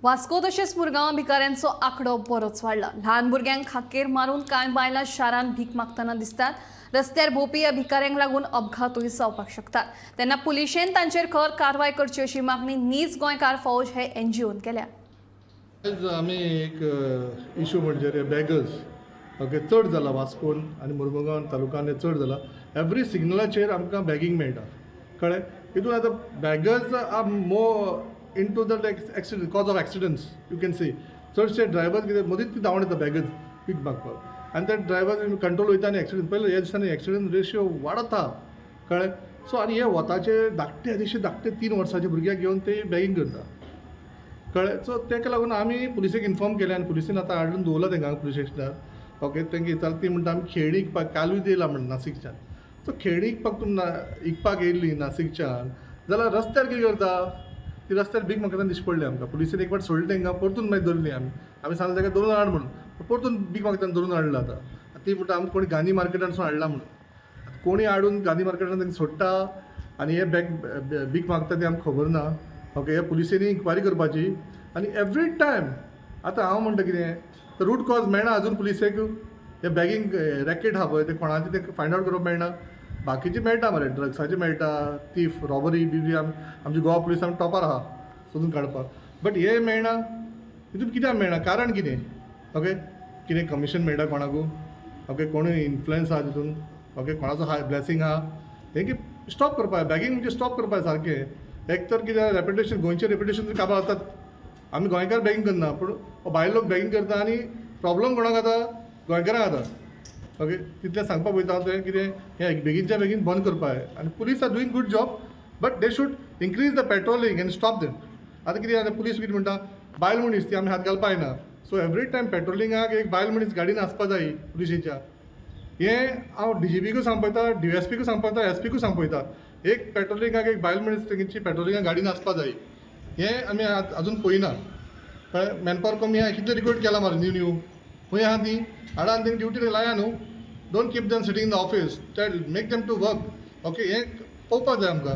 वास्को तशेंच मुरगांव भिकाऱ्यांचो आंकडो बरोच वाडला। ल्हान भुरग्यांक हाकेर मारून कांय बायलां शारांत भीक मागतना दिसतात। रस्त्यार भोंवपी ह्या भिकाऱ्यांक लागून अपघातूय जावपाक शकतात। तेन्ना पुलिशेन तांचेर खर कारवाय करची अशी मागणी नीज गोंयकार फौज हे NGOन केल्या। आज आमी एक इशू म्हणजे बॅगर्स ओके चड जाला वास्कोन आनी मुरमुगांव तालुक्यान चड जाला। एवरी सिग्नलाचेर आमकां बॅगींग मेळटा कळ्ळें। हितून आतां beggars are more into the accident cause of accidents you can say चडशे ड्रायव्हर कितें मदींच धांवून येता बॅगर्स पीक मागपाक आनी ते ड्रायव्हर कंट्रोल वयता आनी एक्सिडंट पयलीं ह्या दिसांनी एक्सिडंट रेशियो वाडत आहा कळ्ळें। सो आनी हे वताचे धाकटे 3 वर्साचे भुरग्यांक घेवन ते बॅगींग करता कळ्ळें। सो तेका लागून आमी पुलिसेक इन्फॉर्म केलें आनी पुलिसीन आतां हाडून दवरला तांकां पुलीस स्टेशनार ओके। तांकां विचारलें ती म्हणटा आमी खेळणी इकपाक कालूय दिला म्हण नाशिकच्यान। सो खेळणी इकपाक तुमी इकपाक येयल्ली नाशिकच्यान जाल्यार रस्त्यार कितें करता ती रस्त्यार भीक मागतना दिश्टी पडली आमकां। पुलिसीन एक फावट सोडली तांकां परतून मागीर धरली आमी सांगलें ताका धरून हाड म्हणून परतून भीक मागतना धरून हाडला आतां। ती म्हणटा आमी कोणी गांधी मार्केटानसून हाडला म्हणून कोणी हाडून गांधी मार्केटान तांकां सोडटा आनी हे भीक मागता ती आमकां खबर ना ओके। हे पुलिसेंनी इन्क्वायरी करपाची आनी एवरी टायम आतां हांव म्हणटा कितें रूट कॉज मेळना अजून पुलिसेक हे बॅगींग रॅकेट आहा पळय ते कोणाचे ते फायंड आवट करप मेळना। बाकीचे मेळटा मरे ड्रग्साचे मेळटा थीफ रॉबरी बी आमची गोवा पुलीस आमी टॉपार आहा सोदून काडपाक बट हे मेळना। हितून कित्याक मेळना कारण कितें ओके। कितें कमिशन मेळटा कोणाकू ओके कोणूय इन्फ्लुयन्स आहा तितून ओके कोणाचो ब्लेसिंग आहा हें स्टॉप करपाक बॅगींग म्हणजे स्टॉप करपाक सारकें। एक तर कितें रेप्युटेशन गोंयचें रेप्युटेशन काबार जातात। आमी गोंयकार बॅगींग करना पूण भायले लोक बॅगींग करता आनी प्रॉब्लम कोणाक जाता गोंयकारांक जाता ओके। तितलें सांगपाक वयता हांव तुवें कितें हें बेगीनच्या बेगीन बंद करपाक जाय आनी police are doing good job but they should increase the patrolling and stop them. आतां कितें जाता पुलीस कितें म्हणटा बायल मनीस ती आमी हात घालपाक जायना सो एवरी टायम पेट्रोलिंगाक एक बायल मनीस गाडीन आसपाक जाय पुलिशेच्या। हें हांव DGPकूय सांगपयता DSPकूय सांगपयता SPकूय सांगपयता एक पेट्रोलिंगाक एक बायल मनीस तेंची पेट्रोलिंगाक गाडीन आसपाक जाय। हें आमी आजून पळयना कळ्ळें। मॅनपावर कमी आहा कितले रिक्रूट केला मरे न्यू खंय आहा ती हाडा आनी तेंका ड्युटी लाया न्हू। Don't keep them sitting in the office make them to work okay. हें पळोवपाक जाय आमकां।